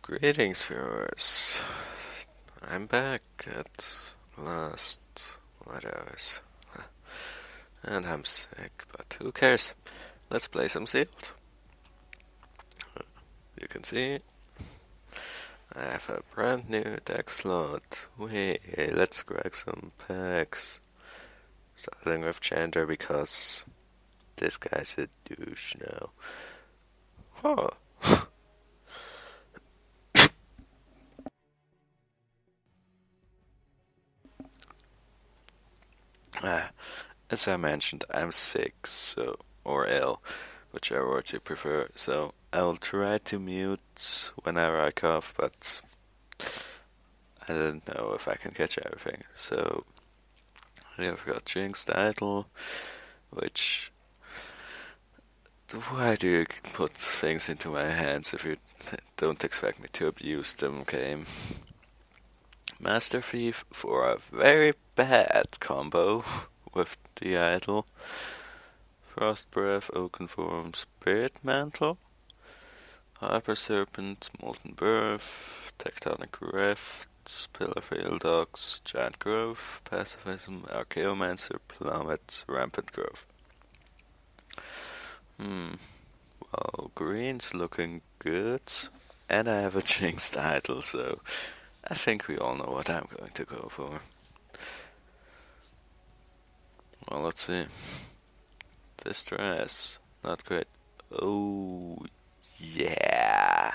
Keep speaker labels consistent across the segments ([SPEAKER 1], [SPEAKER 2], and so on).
[SPEAKER 1] Greetings, viewers. I'm back at last. What hours? And I'm sick, but who cares? Let's play some sealed. You can see I have a brand new deck slot. Let's crack some packs. Starting with Chandler because this guy's a douche now. Oh. As I mentioned, I'm sick, or ill, whichever word you prefer. So I'll try to mute whenever I cough, but I don't know if I can catch everything. So here we've got Jinxed Idol, which. Why do you put things into my hands if you don't expect me to abuse them, game? Master Thief for a very bad combo with the idol. Frost Breath, Oaken Form, Spirit Mantle, Hyper Serpent, Molten Birth, Tectonic Rifts, Pillar Fail Dogs, Giant Growth, Pacifism, Archaeomancer, Plummet, Rampant Growth. Well, green's looking good, and I have a Jinxed Idol, so I think we all know what I'm going to go for. Well, let's see. Distress, not great. Oh, yeah.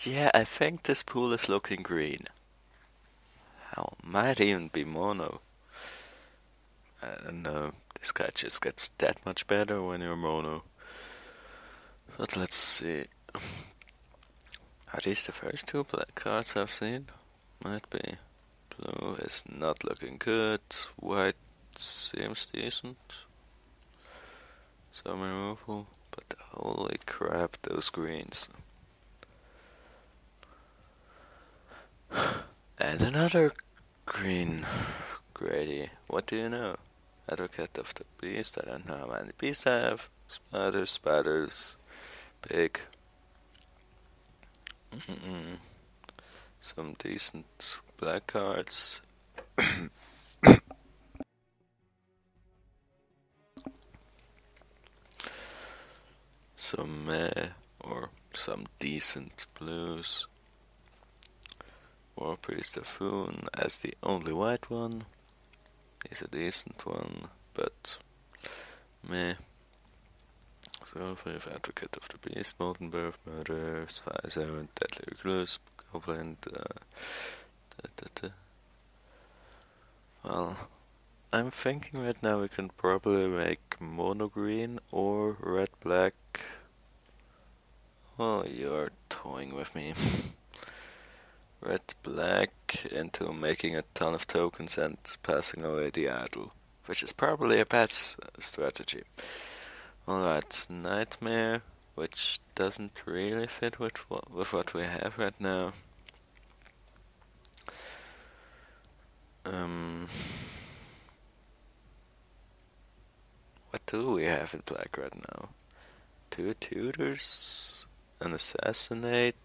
[SPEAKER 1] Yeah, I think this pool is looking green. Hell, might even be mono. I don't know, this guy just gets that much better when you're mono. But let's see. Are these the first two black cards I've seen? Might be. Blue is not looking good. White seems decent. Some removal, but holy crap, those greens. And another green Grady. What do you know? Advocate of the Beast. I don't know how many beasts I have. Spiders. Big. Some decent black cards. Some or some decent blues. War Priest of Foon as the only white one. He's a decent one, but meh. So if Advocate of the Beast, Molten Birth, Murder, Sizer, Deadly Recluse, Goblin, Well, I'm thinking right now we can probably make mono green or red black. Oh, you're toying with me. Red black into making a ton of tokens and passing away the idol, which is probably a bad strategy. Alright, Nightmare, which doesn't really fit with what we have right now. What do we have in black right now? Two tutors, an assassinate,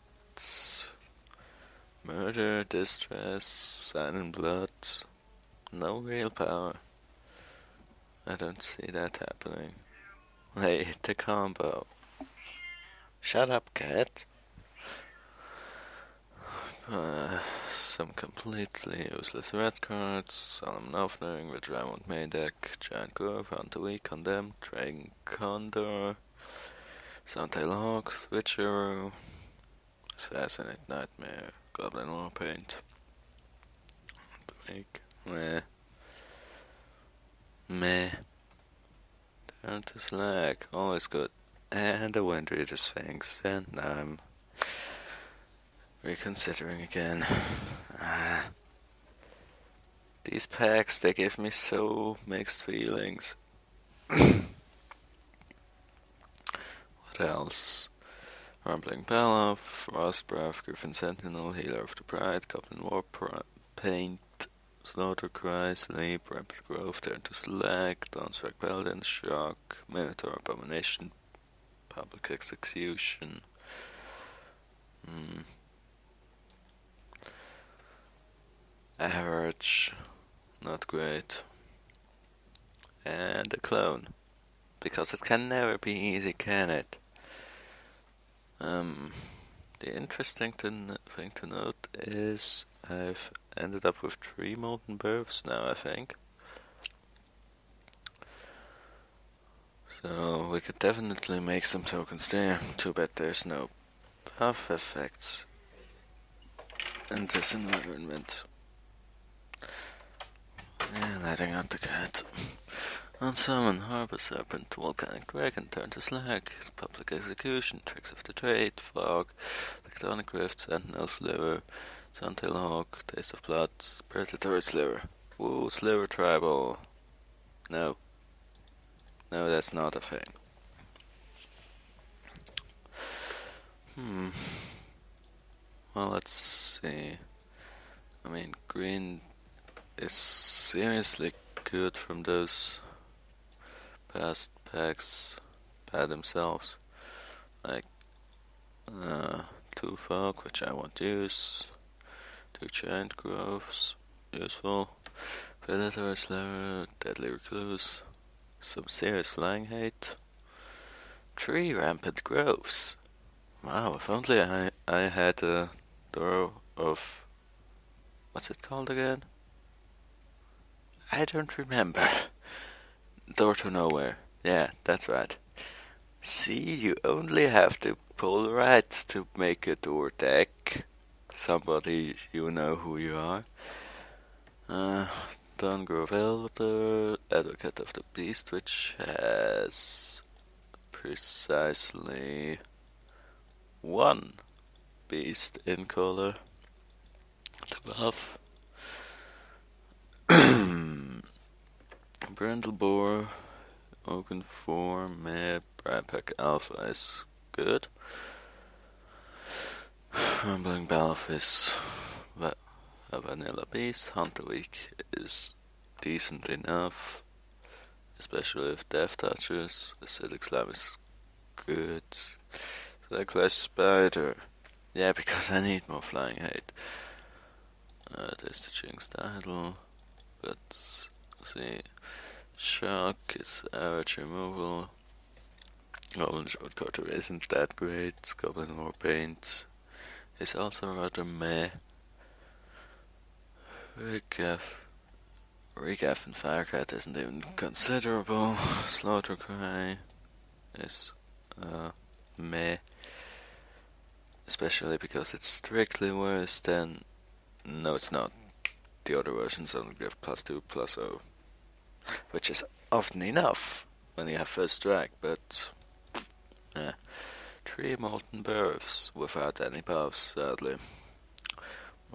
[SPEAKER 1] murder, distress, sign in blood. No real power. I don't see that happening. Hey, the combo. Shut up, cat. Some completely useless red cards. Solemn Offering, the Diamond Maniac, Giant Grove, Hunter Weak, Condemned, Dragon Condor, Suntail Hawk, Switcher, Assassinate Nightmare, Goblin Warpaint. Meh. Turn to Slag, always good. And a Wind Reader Sphinx, and now I'm reconsidering again. These packs, they give me so mixed feelings. What else? Rumbling Bellow, Frost Breath, Griffin Sentinel, Healer of the Pride, Goblin Warpaint, Slaughter Cry, Sleep, Rampant Growth, Turn to Slag, Dawnstrike Paladin, Shock, Minotaur Abomination, Public Execution, Hmm. Average, not great. And a clone, because it can never be easy, can it? The interesting thing to note is I've ended up with 3 molten births now, I think. So we could definitely make some tokens there. Too bad there's no buff effects in this environment. And letting out the cat. Unsummon, Harbor Serpent, Volcanic Dragon, Turn to Slag, Public Execution, Tricks of the Trade, Fog, Tectonic Rift, Sentinel Sliver, Suntail Hawk, Taste of Blood, Predatory Sliver. Woo, Sliver Tribal. No. No, that's not a thing. Well, let's see. I mean, green is seriously good from those past packs by themselves. Like, 2 Fog, which I won't use. 2 Giant Growths, useful. Predatory Slayer, Deadly Recluse. Some serious flying hate. 3 Rampant Growths. Wow, if only I had a door of... What's it called again? I don't remember. Door to Nowhere. Yeah, that's right. See, you only have to pull rights to make a door deck. Somebody, you know who you are. Dungrove Elder, Advocate of the Beast, which has precisely 1 beast in color. The buff. Brindleboar, Oaken 4, Meh, Briarpack Alpha is good. Rumbling Balf is a vanilla beast. Hunter Week is decent enough, especially if Death touches. Acidic Slime is good. Clash Spider. Yeah, because I need more flying hate. There's the Jinxed Idol. But, see. Shock is average removal. Goblin Shortcutter isn't that great. Goblin War Paint is also rather meh. Regaff and Firecat isn't even considerable. Slaughter Cry is meh. Especially because it's strictly worse than... No, it's not. The other versions only give +2/+0. Which is often enough when you have first strike, but... 3 Molten Births without any buffs, sadly.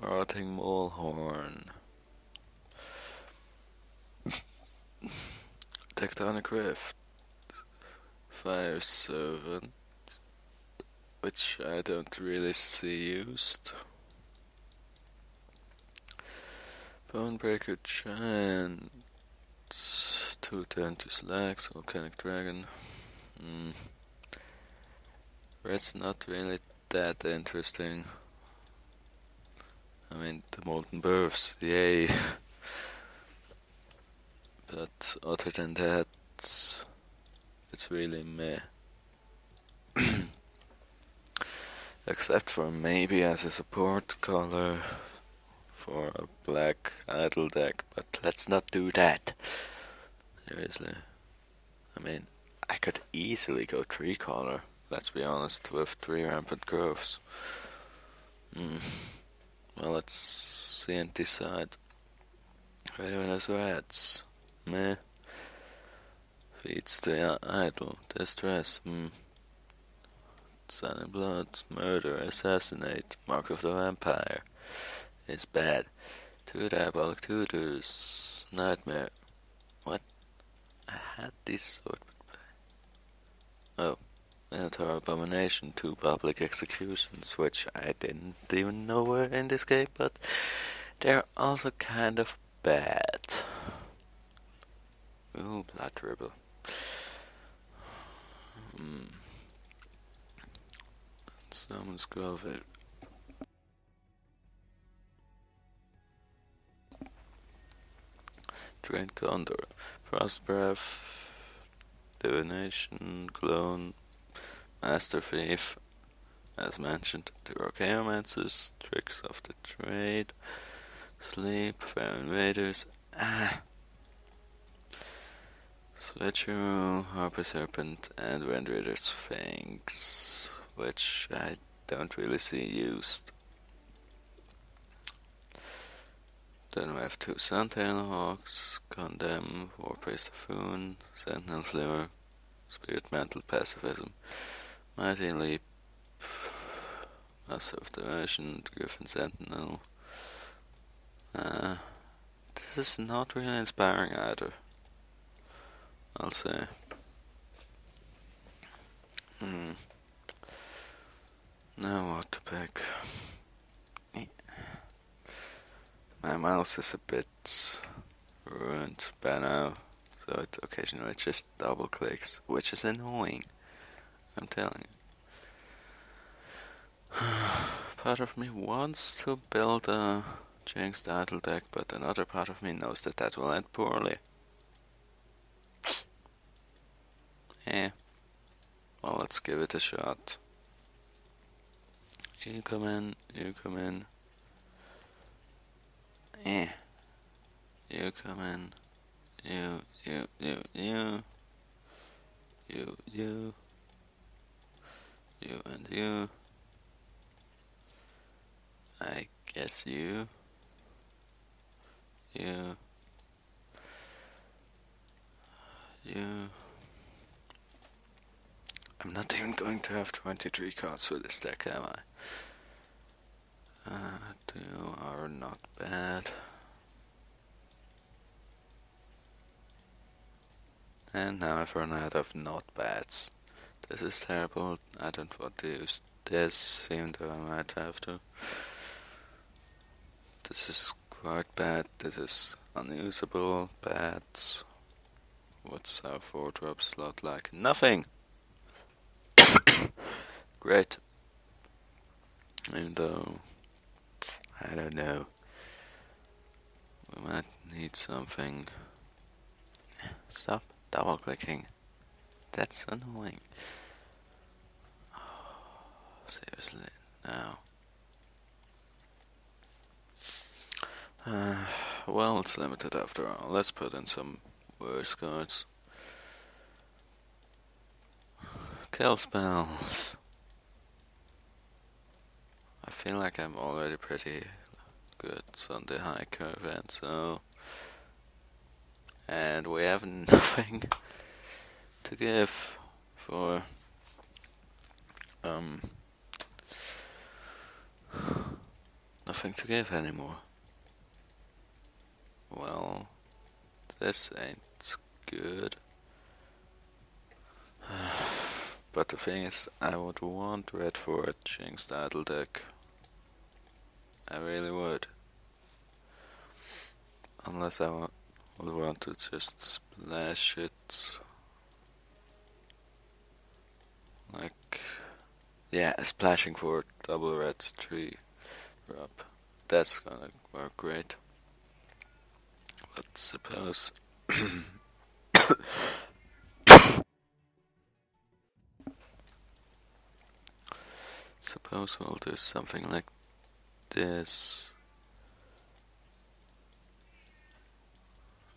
[SPEAKER 1] Rotting Molehorn. Tectonic Rift. Fire Servant, which I don't really see used. Bonebreaker Giant. 2 Turn to Slags, Volcanic Dragon. Red's not really that interesting. I mean, the Molten Births, yay. But other than that, it's really meh. Except for maybe as a support color for a black idol deck, but let's not do that. Seriously. I mean, I could easily go 3 color, let's be honest, with 3 Rampant Growths. Well, let's see and decide. Ravenous Rats. Meh. Feeds the idol. Distress. Sun and Blood. Murder. Assassinate. Mark of the Vampire. Is bad. 2 Diabolic Tutors. Nightmare. What? I had this sword. Oh. Minotaur Abomination. 2 Public Executions, which I didn't even know were in this game, but they're also kind of bad. Ooh, Blood Dribble. Someone's Grove Drain Condor, Frost Breath, Divination, Clone, Master Thief, as mentioned, Toraka, Tricks of the Trade, Sleep, Fair Invaders, Switcheroo, Harper Serpent, and Wind Raider's Fangs, which I don't really see used. Then we have 2 Suntail Hawks, Condemn, Warpraise Typhoon, Sentinel Sliver, Spirit Mantle Pacifism, Mighty Leap, Master of Dimension, Griffin Sentinel. This is not really inspiring either, I'll say. Now what to pick? My mouse is a bit ruined by now, so it occasionally just double clicks, which is annoying, I'm telling you. Part of me wants to build a Jinxed Idol deck, but another part of me knows that that will end poorly. Well, let's give it a shot. You come in. You come in. You and you. I guess you. I'm not even going to have 23 cards for this deck, am I? You are not bad. And now I've run out of not bads. This is terrible. I don't want to use this, even though I might have to. This is quite bad. This is unusable. Bads. What's our 4-drop slot like? Nothing! Great. Even though, I don't know, we might need something. Stop double clicking. That's annoying. Seriously, now. Well, it's limited after all. Let's put in some worse cards. Kill spells. I feel like I'm already pretty good on the high curve end, so. And we have nothing to give for nothing to give anymore. Well, this ain't good. But the thing is, I would want red for a Jinxed Idol deck. I really would. Unless I would want to just splash it. Like, yeah, splashing for double red 3-drop. That's gonna work great. But suppose we'll do something like this.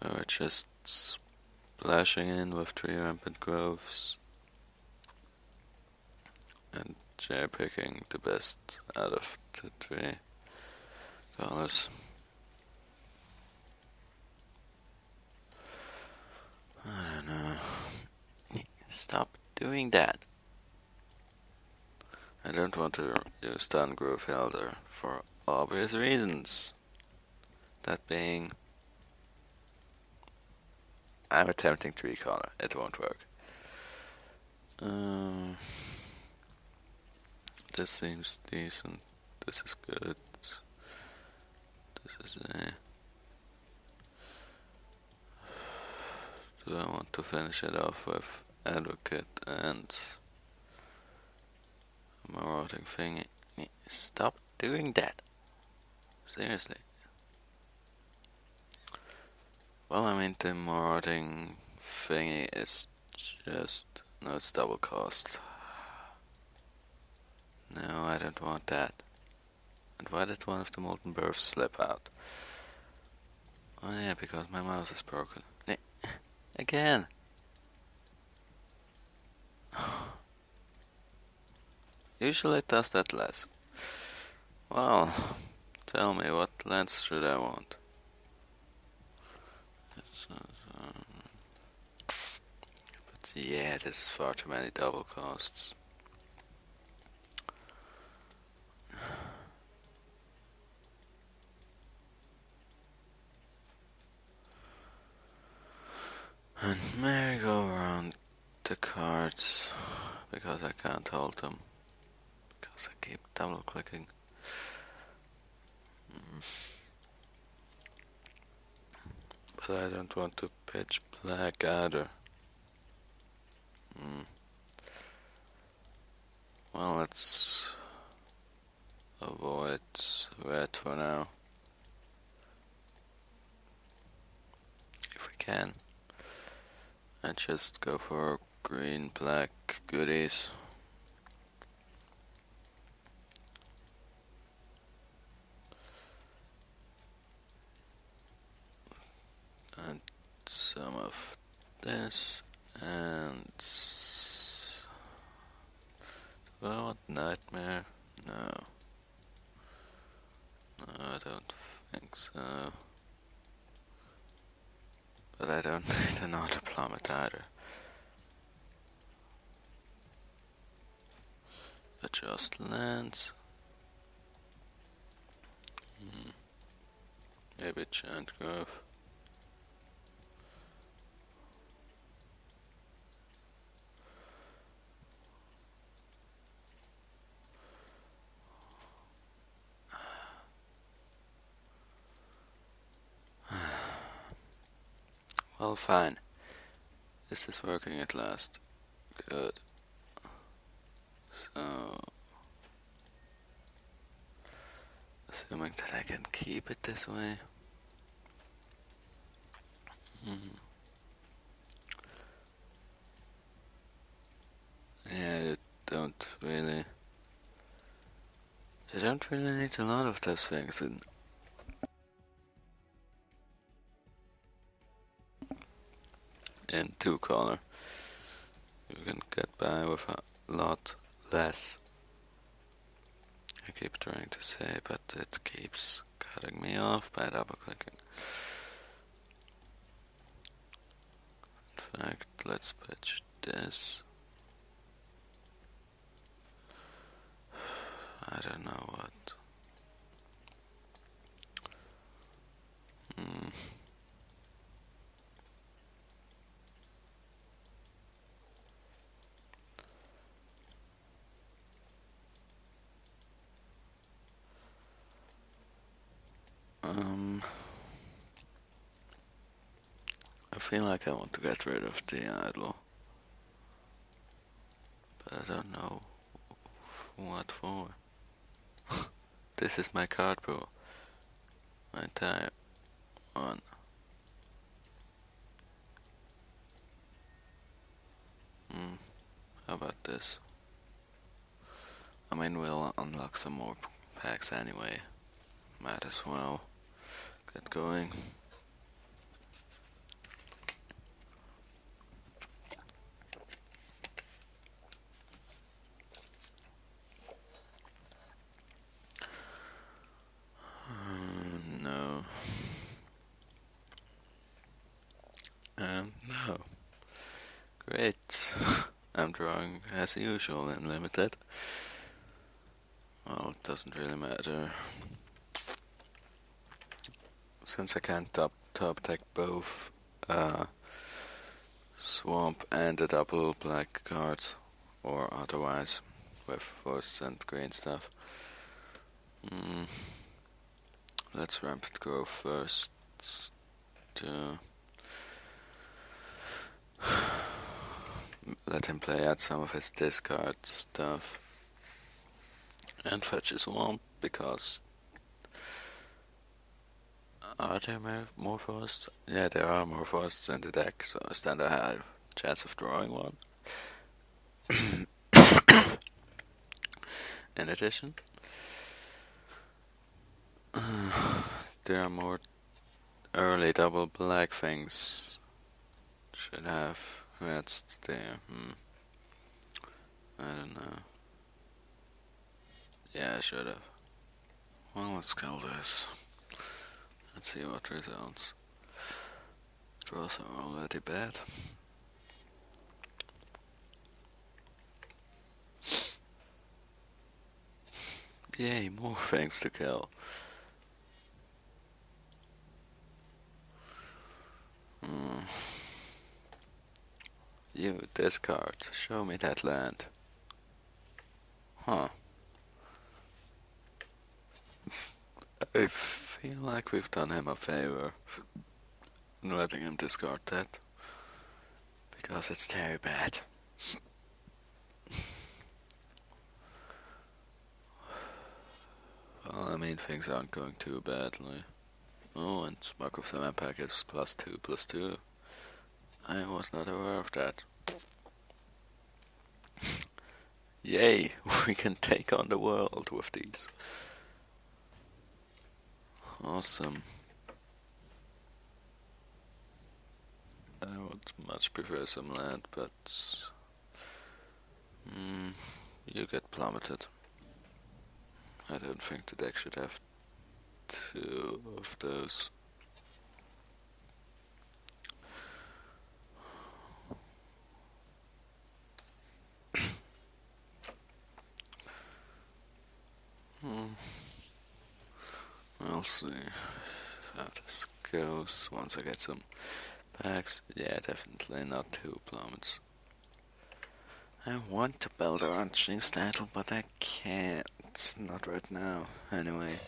[SPEAKER 1] We're just splashing in with 3 rampant growths and cherry picking the best out of the 3 colors. I don't know. Stop doing that. I don't want to use Grove Elder for obvious reasons. That being, I'm attempting 3 color. It won't work. This seems decent. This is good. This is Do I want to finish it off with Advocate and marauding thing? Stop doing that. Seriously. Well, I mean, the modding thingy is just... No, it's double cost. No, I don't want that. And why did one of the molten births slip out? Oh yeah, because my mouse is broken. Again! Usually it does that less. Well, tell me, what lens should I want? But yeah, this is far too many double costs. And merry-go-round the cards, because I can't hold them, because I keep double clicking. But I don't want to pitch black either. Well, let's avoid red for now, if we can, and just go for green, black goodies. And some of this, and do I want nightmare? No, I don't think so. But I don't need another plummet either. Adjust lens. Maybe giant growth. Well, fine. Is this working at last? Good. So, assuming that I can keep it this way. Yeah, you don't really need a lot of those things in two color. You can get by with a lot less. I keep trying to say, but it keeps cutting me off by double clicking. In fact, let's pitch this. I don't know what. I feel like I want to get rid of the idol, but I don't know what for. This is my card pool. My entire one. How about this? I mean, we'll unlock some more packs anyway. Might as well get going. No. No. Great. I'm drawing as usual in limited. Well, it doesn't really matter. Since I can't top deck both swamp and a double black card, or otherwise with forests and green stuff. Let's rampant grow first to let him play out some of his discard stuff and fetch his swamp, because Are there more forests? Yeah, there are more forests in the deck, so I stand a high chance of drawing one. In addition, there are more early double black things. Should have reds there. I don't know. Yeah, I should have. Well, let's kill this. Let's see what results. Draws are already bad. Yay, more things to kill. You discard. Show me that land. Huh. I feel like we've done him a favor in letting him discard that. Because it's very bad. Well, I mean, things aren't going too badly. Oh, and Smoke of the Vampire gives +2/+2. I was not aware of that. Yay, we can take on the world with these. Awesome. I would much prefer some land, but you get plummeted. I don't think the deck should have 2 of those. I'll see how this goes once I get some packs. Yeah, definitely not 2 plummets. I want to build around Jinxed Idol, but I can't. Not right now, anyway.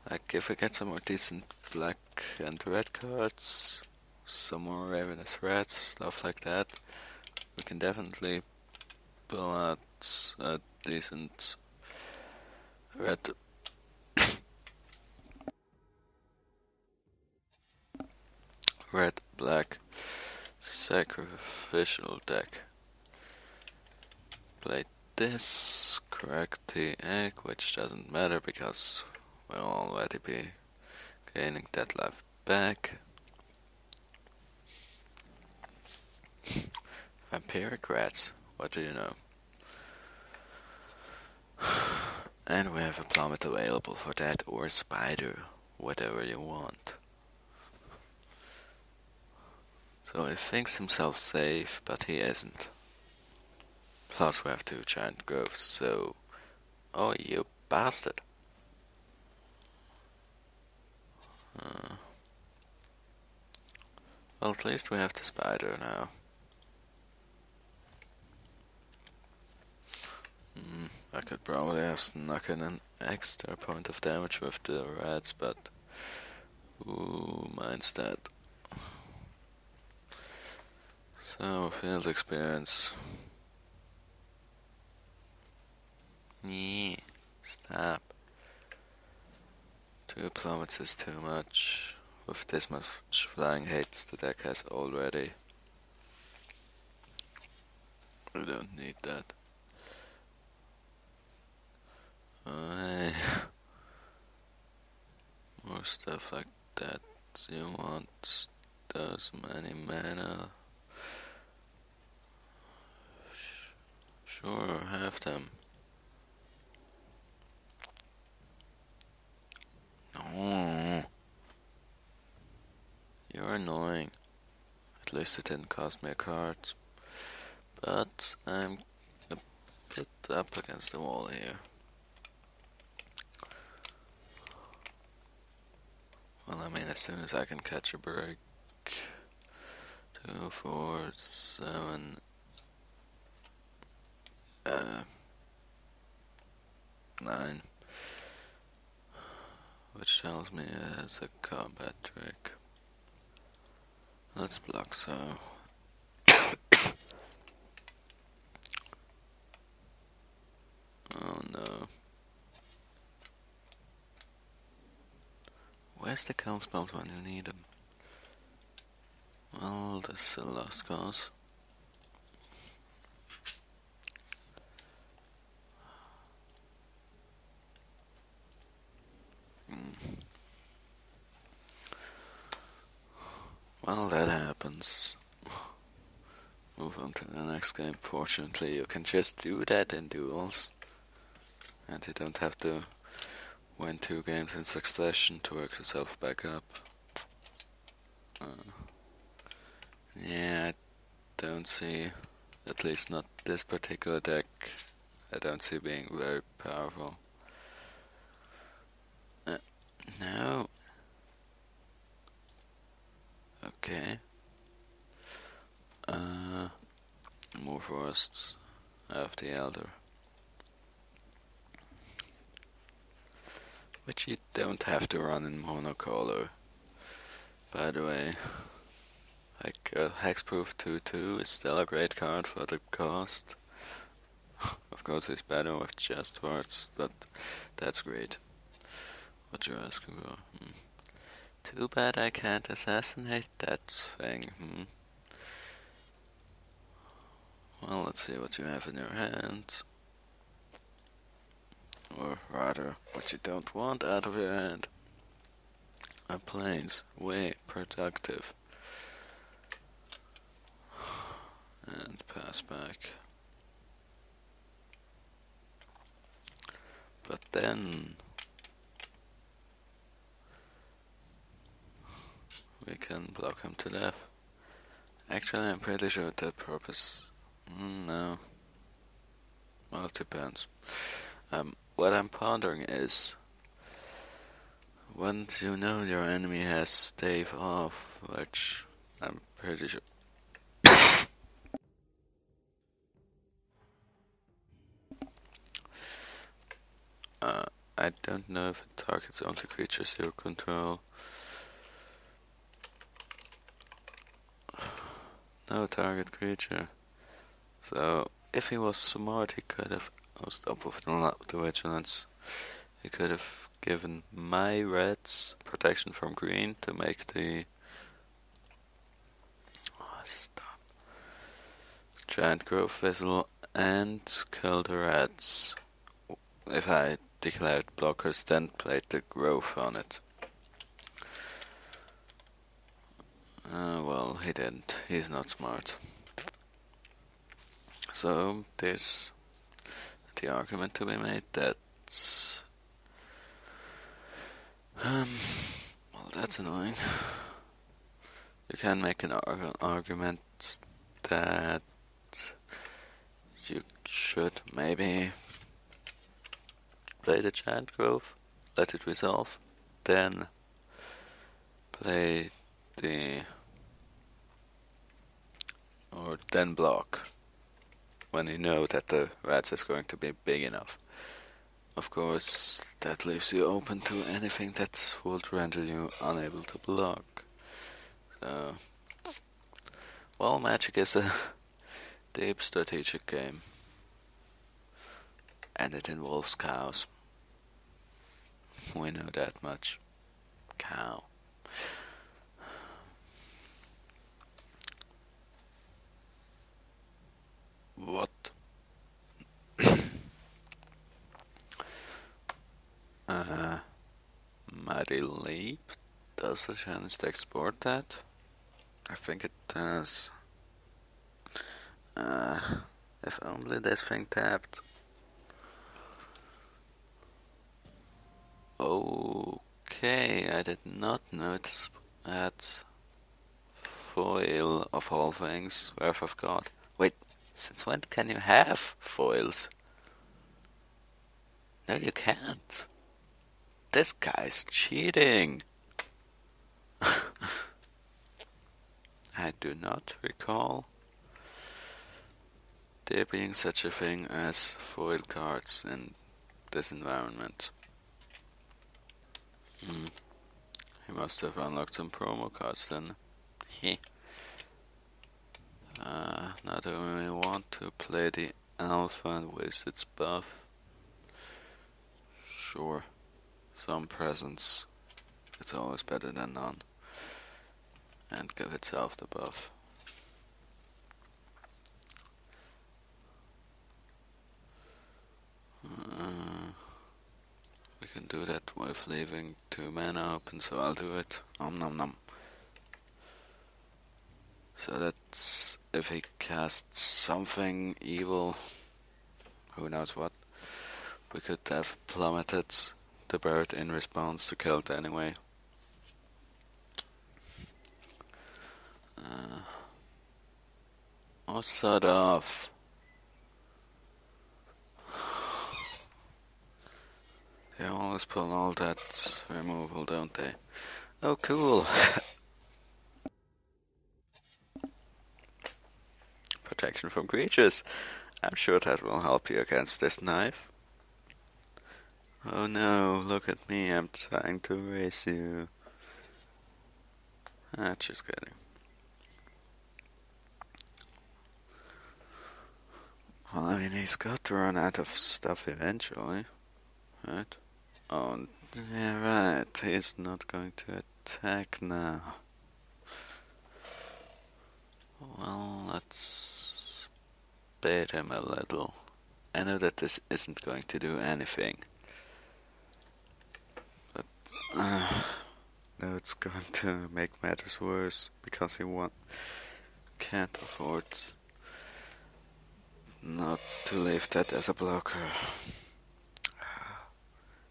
[SPEAKER 1] Like, if I get some more decent black and red cards, some more Ravenous Reds, stuff like that, we can definitely pull out a decent red black sacrificial deck. Play this, crack the egg, which doesn't matter because we'll already be gaining that life back. Vampiric rats, what do you know? And we have a plummet available for that, or spider, whatever you want. So he thinks himself safe, but he isn't. Plus we have 2 giant growths, so... Oh, you bastard! Well, at least we have the spider now. I could probably have snuck in an extra point of damage with the rats, but... Ooh, mine's dead. So, field experience. Yeah, stop. 2 plummets is too much. With this much flying hits the deck has already. We don't need that. Hey. More stuff like that. You want those many mana? Sure, have them. No. You're annoying. At least it didn't cost me a card. But I'm a bit up against the wall here. Well, I mean, as soon as I can catch a break. 2, 4, 7... 9. Which tells me it's a combat trick. Let's block, so... Oh no. Where's the kill spells when you need them? Well, this is a lost cause. Well, that happens. Move on to the next game. Fortunately, you can just do that in duels. And you don't have to win 2 games in succession to work yourself back up. Yeah, I don't see, at least not this particular deck, I don't see being very powerful. No. Okay. More forests. I have the Elder. Which you don't have to run in monocolor. By the way, like Hexproof 2/2 is still a great card for the cost. Of course, it's better with just words, but that's great. What you're asking for? Too bad I can't assassinate that thing. Well, let's see what you have in your hand. Or rather, what you don't want out of your hand. A plains, way productive. And pass back. But then we can block him to death. Actually, I'm pretty sure that purpose. No. Well, it depends. What I'm pondering is, once you know your enemy has stave off, which I'm pretty sure. I don't know if it targets only creatures you control. No target creature. So, if he was smart, he could have. Oh, stop with the vigilance. He could have given my reds protection from green to make the. Oh, stop. Giant growth vessel and kill the reds. If I declared blockers, then played the growth on it. Well, he didn't. He's not smart. So, there's the argument to be made that. Well, that's annoying. You can make an argument that you should maybe play the giant growth, let it resolve, then play then block when you know that the rats is going to be big enough. Of course, that leaves you open to anything that would render you unable to block. So, well, Magic is a deep strategic game. And it involves cows. We know that much. Cow. What? Mighty Leap? Does the chance to export that? I think it does. If only this thing tapped. Okay, I did not notice that foil of all things, Wrath of God. Wait, since when can you have foils? No, you can't. This guy's cheating. I do not recall there being such a thing as foil cards in this environment. He must have unlocked some promo cards then. Now do we want to play the alpha and waste its buff? Sure. Some presence It's always better than none. And give itself the buff. We can do that with leaving 2 mana open, so I'll do it. Nom nom nom. So that's if he casts something evil, who knows what, we could have plummeted the bird in response to kill it anyway. Or sort of. They always pull all that removal, don't they? Oh, cool. Protection from creatures. I'm sure that will help you against this knife. Oh no, look at me, I'm trying to race you. Just kidding. Well, I mean, he's got to run out of stuff eventually, right? Oh, yeah, right, he's not going to attack now. Well, let's bait him a little. I know that this isn't going to do anything. But, no, it's going to make matters worse, because he can't afford not to leave that as a blocker.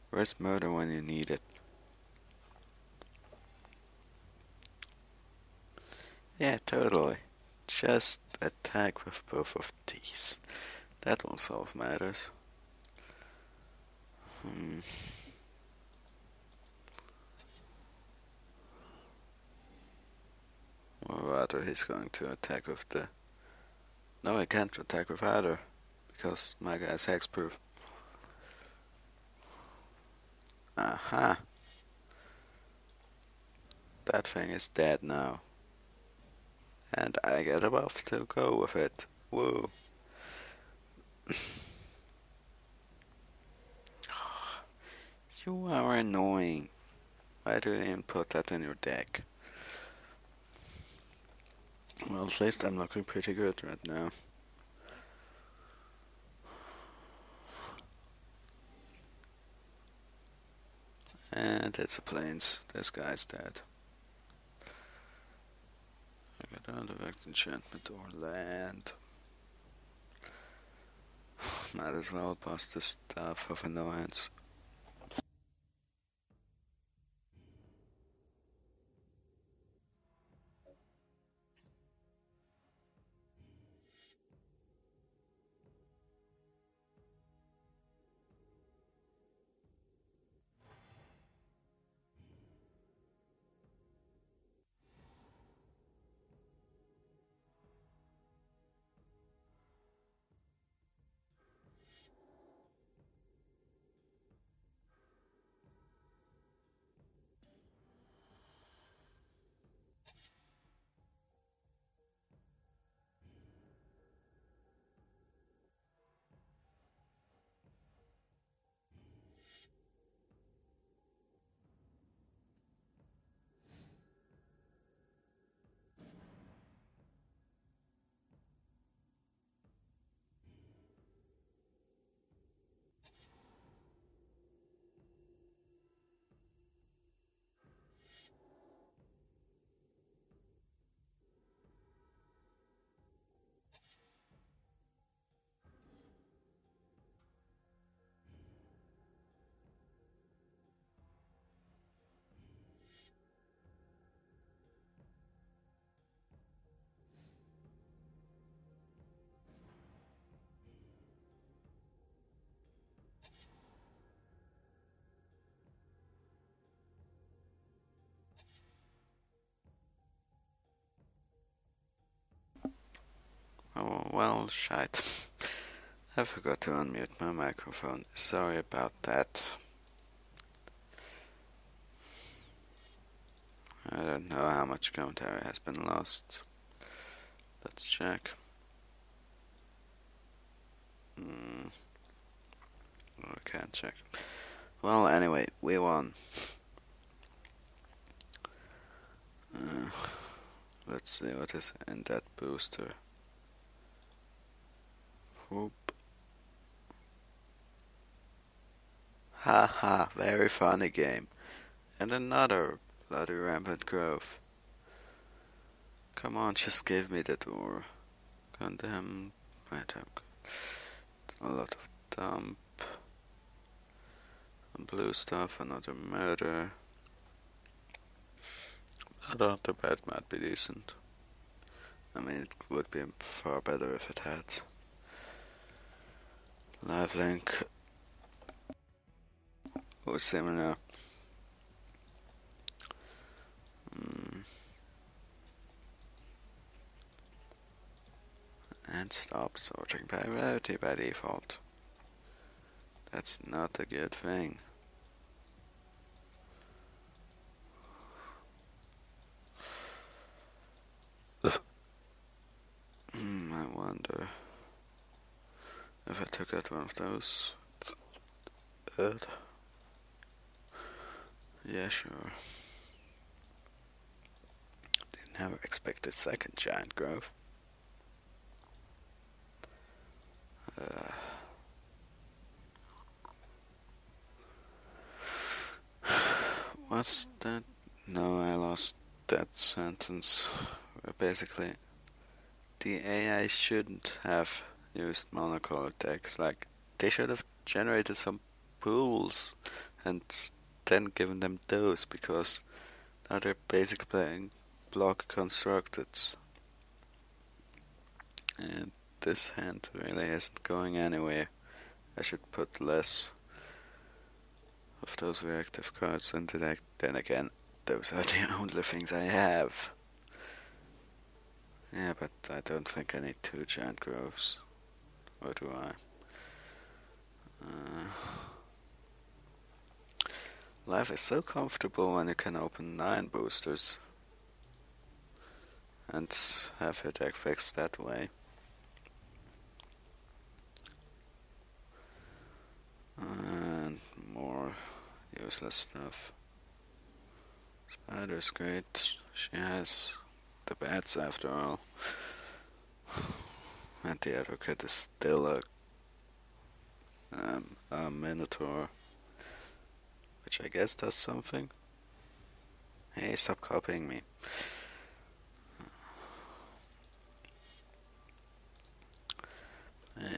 [SPEAKER 1] Where's murder when you need it? Yeah, totally. Just attack with both of these. That will solve matters. Or rather, he's going to attack with the... No, I can't attack with either, because my guy's hexproof. Aha! That thing is dead now. And I get a buff to go with it. Woo! You are annoying. Why do you even put that in your deck? Well, at least I'm looking pretty good right now. And it's a plains. This guy's dead. I got artifact, enchantment, or land. Might as well bust the Staff of Annoyance. Oh, well, shite. I forgot to unmute my microphone. Sorry about that. I don't know how much commentary has been lost. Let's check. I can't check. Well, anyway, we won. Let's see what is in that booster. Whoop. Haha, very funny game. And another bloody rampant growth. Come on, just give me the door. Condemn. Wait, a lot of dump. Some blue stuff, another murder. Another bed might be decent. I mean, it would be far better if it had live link or similar. And stop sorting by rarity by default. That's not a good thing. I wonder if I took out one of those. Yeah, sure. They never expected second giant growth. What's that? No, I lost that sentence. Basically, the AI shouldn't have used monocolor text. Like, they should have generated some pools and then given them those, because now they're basically playing block constructed. And this hand really isn't going anywhere. I should put less of those reactive cards into the deck. Then again, those are the only things I have. Yeah, but I don't think I need 2 giant growths. Or do I? Life is so comfortable when you can open 9 boosters and have your deck fixed that way. And more useless stuff. Spider's great. She has the bats after all. And the advocate is still a minotaur, which I guess does something. Hey, stop copying me.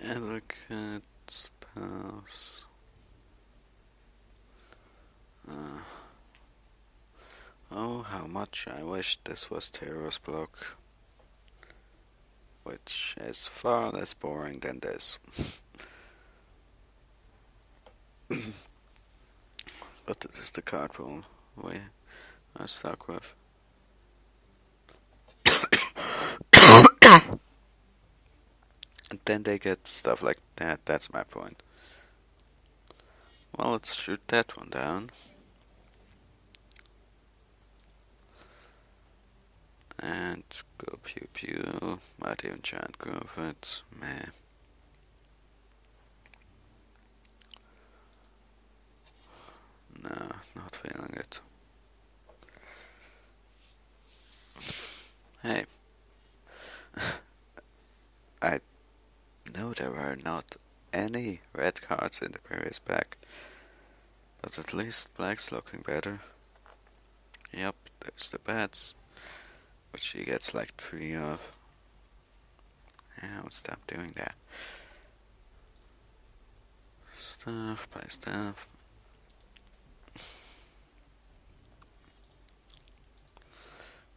[SPEAKER 1] Advocate, spouse. Oh, how much I wish this was Terror's block, which is far less boring than this. But this is the card pool we are stuck with. And then they get stuff like that, that's my point. Well, let's shoot that one down. And go pew pew. Might even giant growth it. Meh. No, not feeling it. Hey. I know there are not any red cards in the previous pack, but at least black's looking better. Yep, there's the bats, which he gets like 3 of. I'll stop doing that. Stuff by stuff.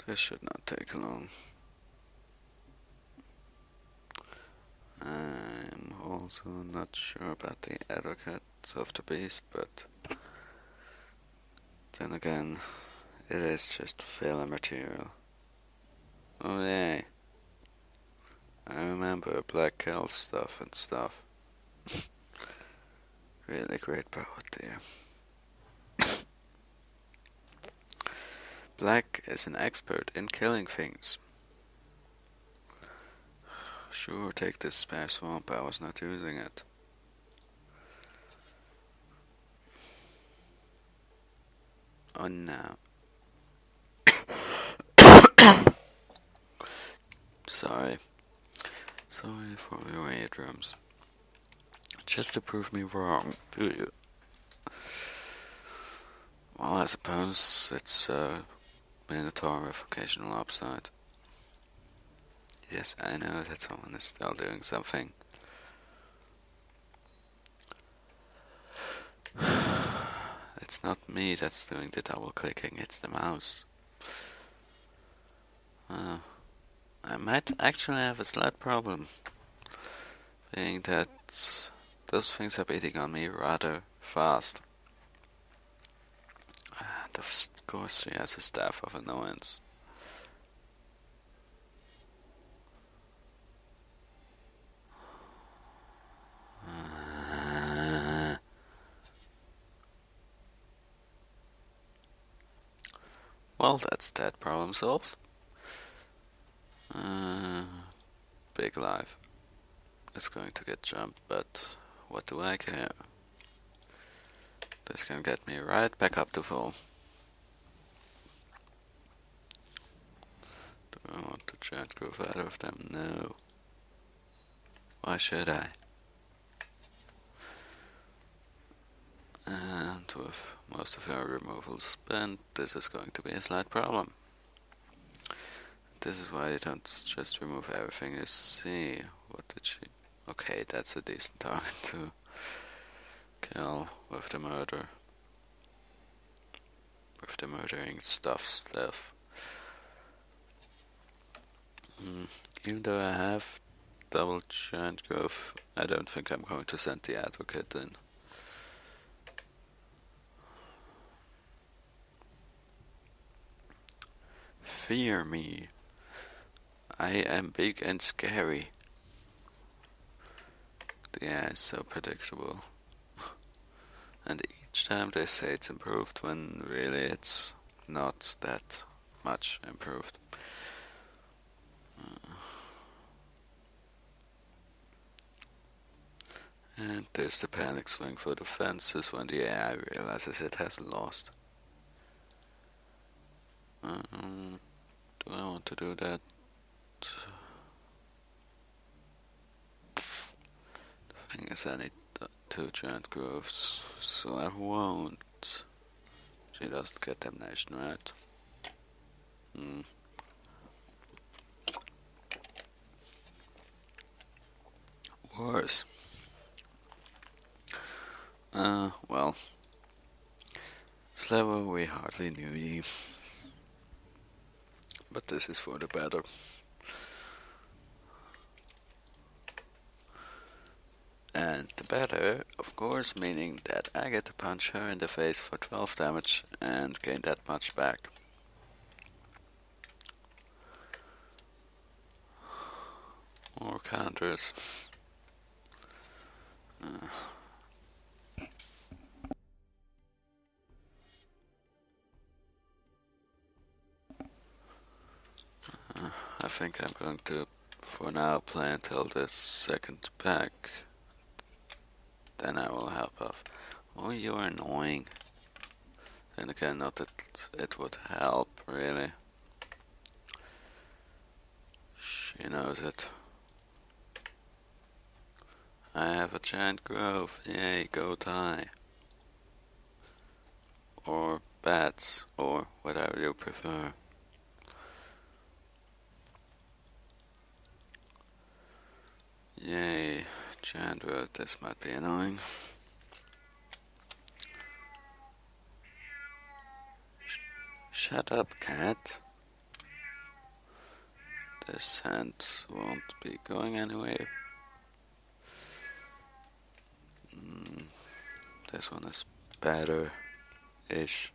[SPEAKER 1] This should not take long. I'm also not sure about the advocates of the beast, but then again, it is just filler material. Oh yeah, I remember Black Kell stuff and stuff. Really great poet there. Black is an expert in killing things. Sure, take this spare swamp, I was not using it. Oh no. Sorry. Sorry for your eardrums. Just to prove me wrong, do you? Well, I suppose it's a minotaur with occasional upside. Yes, I know that someone is still doing something. It's not me that's doing the double clicking, it's the mouse. I might actually have a slight problem, being that those things are beating on me rather fast. And of course she has a staff of annoyance. Well, that's that problem solved. Big life. It's going to get jumped, but what do I care? This can get me right back up to full. Do I want to giant groove out of them? No. Why should I? And with most of our removals spent, this is going to be a slight problem. This is why you don't just remove everything. You see, what did she... Okay, that's a decent target to kill with the murder. With the murdering stuff. Even though I have double giant growth, I don't think I'm going to send the advocate in. Fear me. I am big and scary. Yeah, it's so predictable. And each time they say it's improved, when really it's not that much improved. And there's the panic swing for the fences when the AI realizes it has lost. Do I want to do that? The thing is, I need 2 giant growths, so I won't. She doesn't get damnation, right? Worse. Well. Slower, we hardly knew ye. But this is for the better. And the better, of course, meaning that I get to punch her in the face for 12 damage and gain that much back. More counters. I think I'm going to, for now, play until the second pack. Then I will help off. Oh, you're annoying. Then again, not that it would help, really. She knows it. I have a giant growth. Yay, go tie. Or bats, or whatever you prefer. Yay, giant growth, this might be annoying. Shut up, cat. This hand won't be going anywhere. This one is better-ish.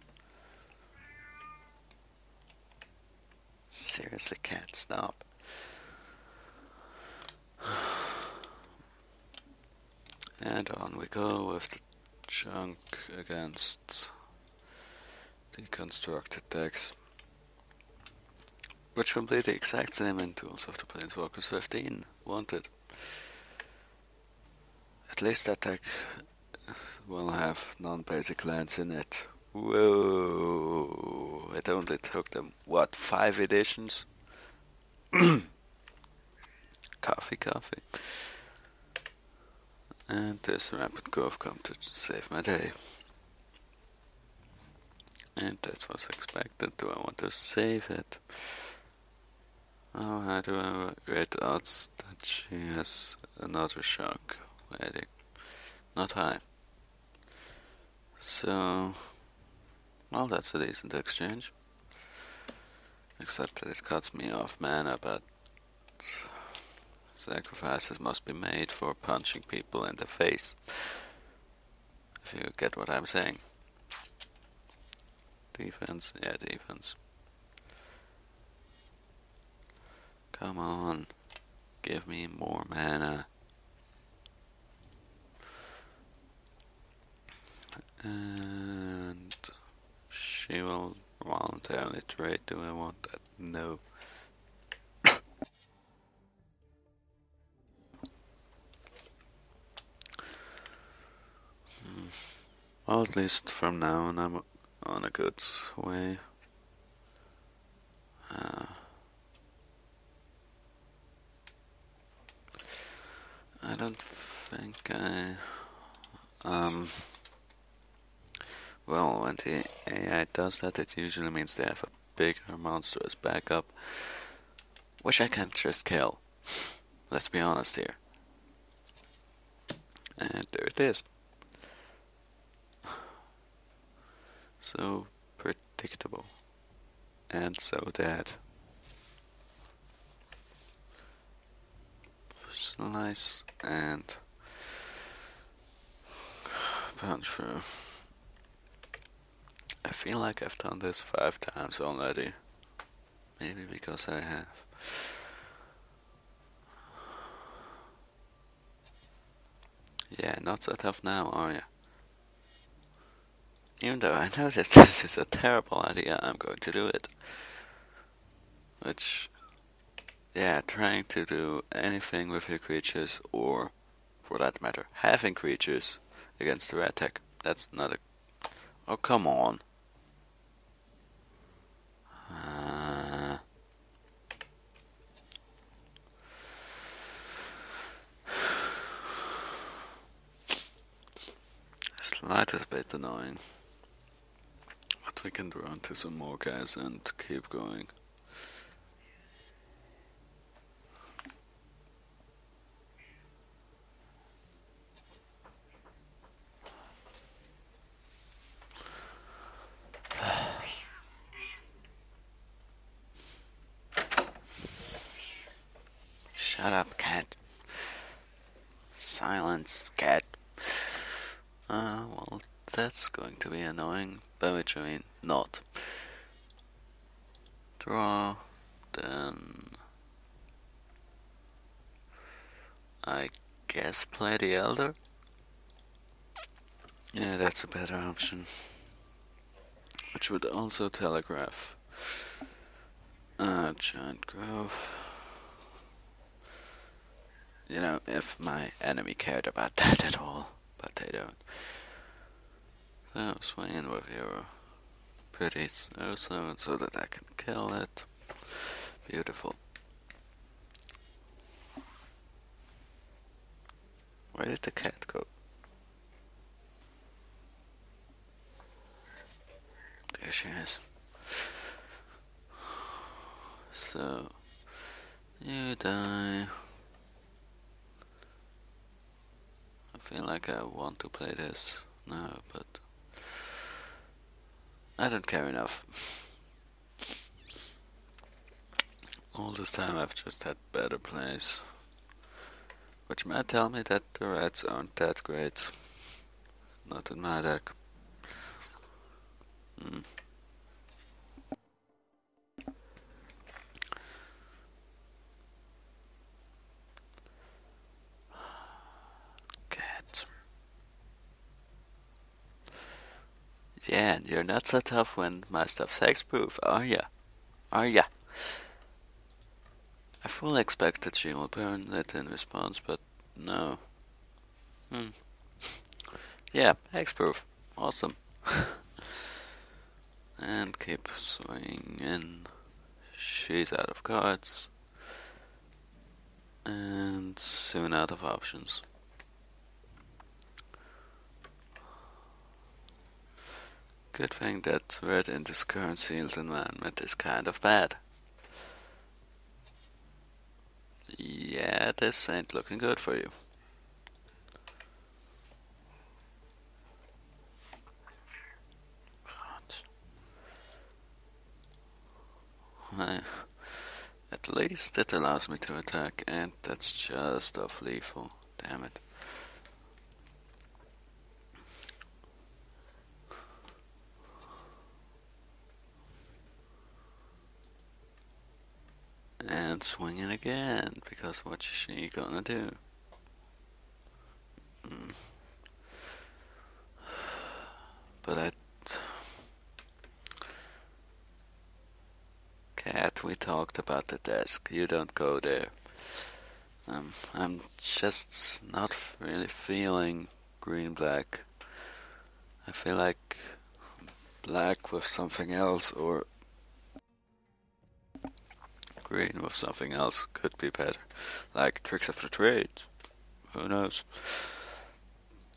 [SPEAKER 1] Seriously, cat, stop. And on we go with the chunk against deconstructed decks, which will be the exact same in Tools of the Planeswalkers 15. Wanted. At least that deck will have non-basic lands in it. Whoa! It only took them, what, 5 editions? Coffee. And this rapid growth come to save my day. And that was expected. Do I want to save it? Oh, how do I rate odds that she has another shock waiting? Not high. So, well, that's a decent exchange. Except that it cuts me off mana, but sacrifices must be made for punching people in the face. If you get what I'm saying. Defense? Yeah, defense. Come on. Give me more mana. And she will voluntarily trade. Do I want that? No. Well, at least from now on I'm on a good way. I don't think I... Well, when the AI does that, it usually means they have a bigger monster as backup, which I can't just kill. Let's be honest here. And there it is. So predictable. And so dead. Slice and punch through. I feel like I've done this 5 times already. Maybe because I have. Yeah, not so tough now, are you? Even though I know that this is a terrible idea, I'm going to do it. Which, yeah, trying to do anything with your creatures, or, for that matter, having creatures against the red tech, that's not a... Oh, come on. Slight is a bit annoying. But we can draw into some more guys and keep going. Shut up, cat. Silence, cat. Well, that's going to be annoying, by which I mean not. Draw, then I guess play the Elder? Yeah, that's a better option. Which would also telegraph giant growth. You know, if my enemy cared about that at all, but they don't. So swing in with your pretty 07 so that I can kill it. Beautiful. Where did the cat go? There she is. So, you die. I feel like I want to play this now, but I don't care enough. All this time I've just had better plays, which might tell me that the reds aren't that great. Not in my deck. Cat. Yeah, and you're not so tough when my stuff's hexproof, are ya? Are ya? I fully expected she will burn it in response, but no. Yeah, hexproof. Awesome. And keep swinging. She's out of cards. and soon out of options. Good thing that red in this current sealed environment is kind of bad. Yeah, this ain't looking good for you. At least it allows me to attack, and that's just off lethal. Damn it. And swinging again, because what's she gonna do? But Cat, we talked about the desk. You don't go there. I'm just not really feeling green-black. I feel like black with something else, or green with something else could be better. Like Tricks of the Trade. Who knows?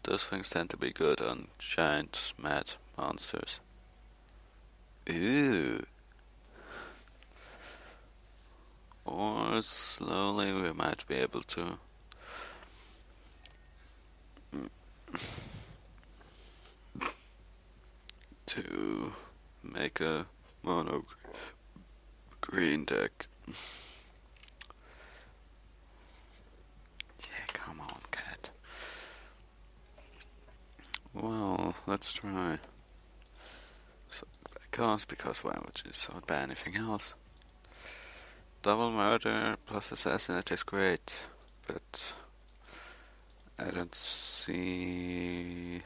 [SPEAKER 1] Those things tend to be good on giant mad monsters. Ooh. Or slowly we might be able to make a mono green deck. Yeah, come on, cat. Well, let's try. So, because why would you sort by anything else? Double murder plus assassinate is great, but I don't see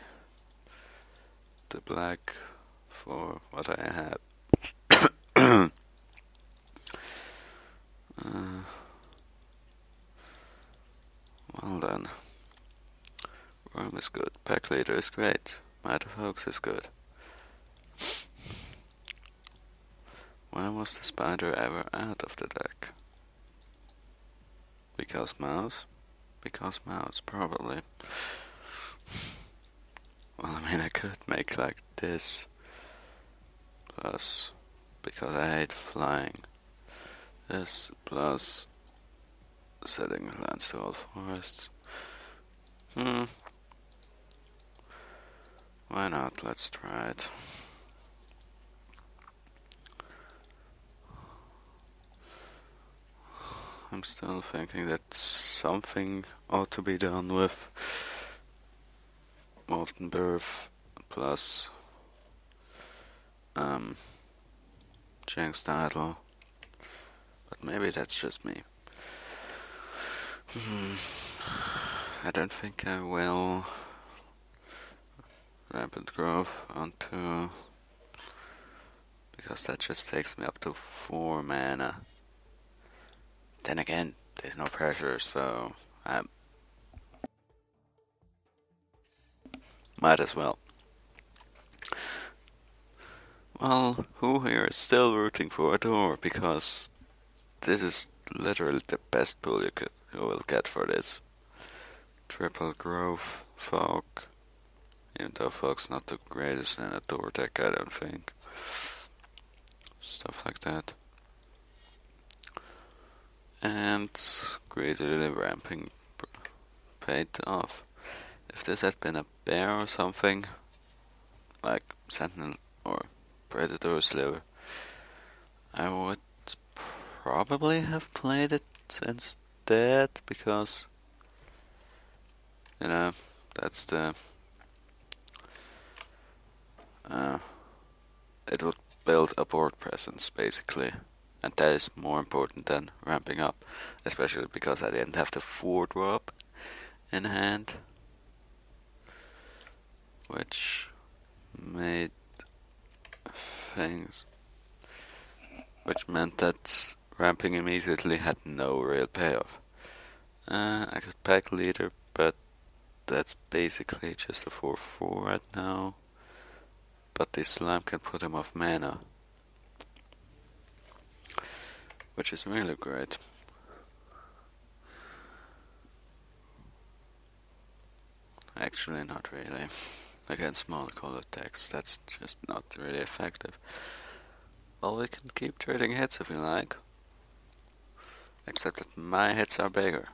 [SPEAKER 1] the black for what I have. Well then. Worm is good. Pack leader is great. Might of Hoax is good. Why was the spider ever out of the deck? Because mouse? Because mouse, probably. Well, I mean, I could make like this. Plus, because I hate flying. This plus setting lands to all forests. Why not? Let's try it. I'm still thinking that something ought to be done with Molten Birth plus Jinxed Idol. But maybe that's just me. I don't think I will Rampant Growth onto, because that just takes me up to 4 mana. Then again, there's no pressure, so I might as well. Well, who here is still rooting for a door, because this is literally the best pull you will get for this. Triple Growth, Fog. Even though Fog's not the greatest in a door deck, I don't think. Stuff like that. And greedily ramping paid off. If this had been a bear or something, like Sentinel or Predator Sliver, I would probably have played it instead, because, you know, that's the it would build a board presence basically, and that is more important than ramping up, especially because I didn't have the 4-drop in hand, which made things, which meant that ramping immediately had no real payoff. I could pack leader, but that's basically just a 4/4 right now. But this slime can put him off mana, which is really great. Actually, not really. Against small colored text, that's just not really effective. Well, we can keep trading hits if you like. Except that my hits are bigger.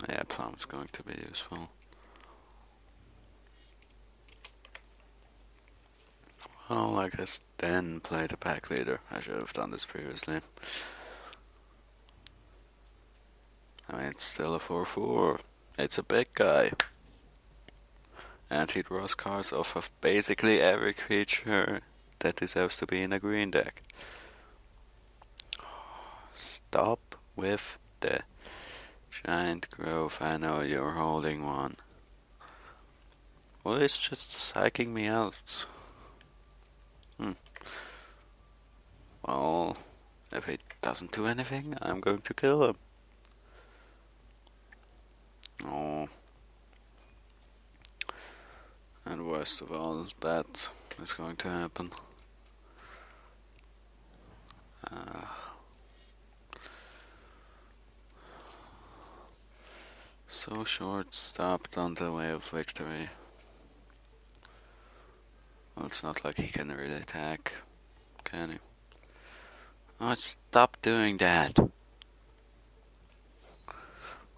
[SPEAKER 1] Yeah, plum's going to be useful. Well, I guess then play the pack leader. I should have done this previously. I mean, it's still a 4/4. It's a big guy. And he draws cards off of basically every creature that deserves to be in a green deck. Stop with the giant growth. I know you're holding one. Well, it's just psyching me out. Well, if he doesn't do anything, I'm going to kill him. Oh. And worst of all, that is going to happen. So short-stopped on the way of victory. Well, it's not like he can really attack, can he? Oh, stop doing that!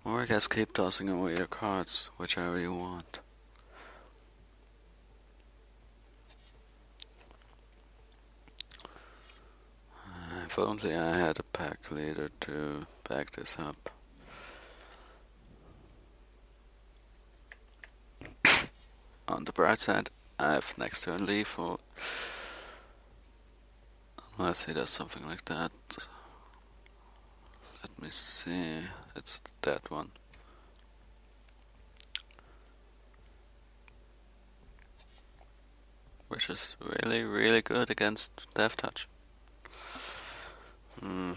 [SPEAKER 1] Or I guess keep tossing away your cards, whichever you want. If only I had a pack leader to back this up. On the bright side, I have next turn lethal. Unless he does something like that. Let me see. It's that one. Which is really, really good against Death Touch. Can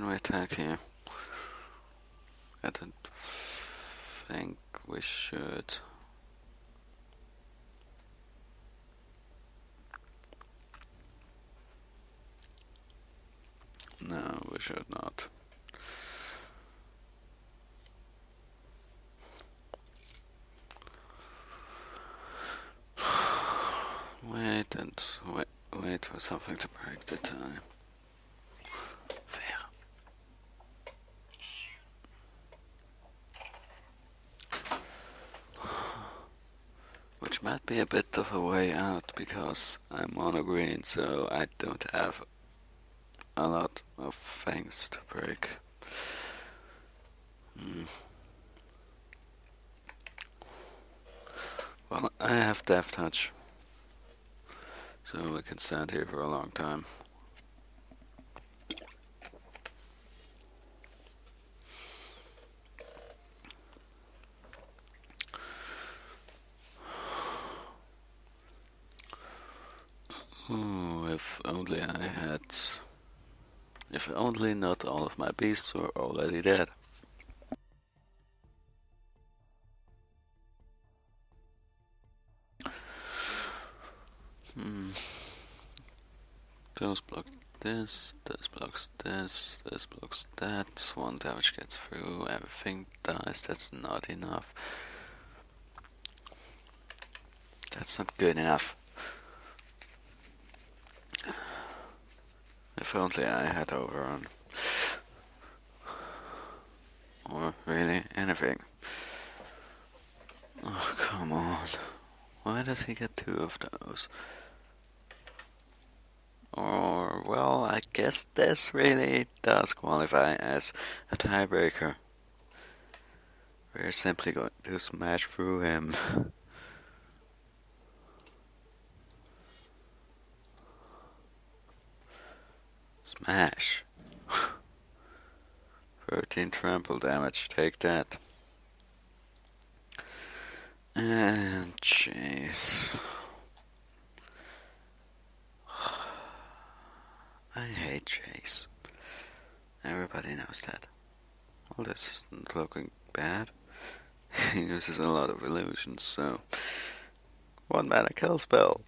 [SPEAKER 1] we attack here? I don't think we should. No, we should not. Wait for something to break the time. Fair. Which might be a bit of a way out because I'm mono green, so I don't have a lot of things to break. Well, I have Death Touch, so we can stand here for a long time. Oh, if only I had... If only not all of my beasts were already dead. Those block this blocks this blocks that. One damage gets through, everything dies. That's not enough. That's not good enough. If only I had overrun. Or really anything. Oh, come on. Why does he get 2 of those? Or, well, I guess this really does qualify as a tiebreaker. We're simply going to smash through him. Smash. 13 trample damage, take that. And jeez. I hate Chase. Everybody knows that. Well, this isn't looking bad. He uses a lot of illusions, so... 1 mana kill spell.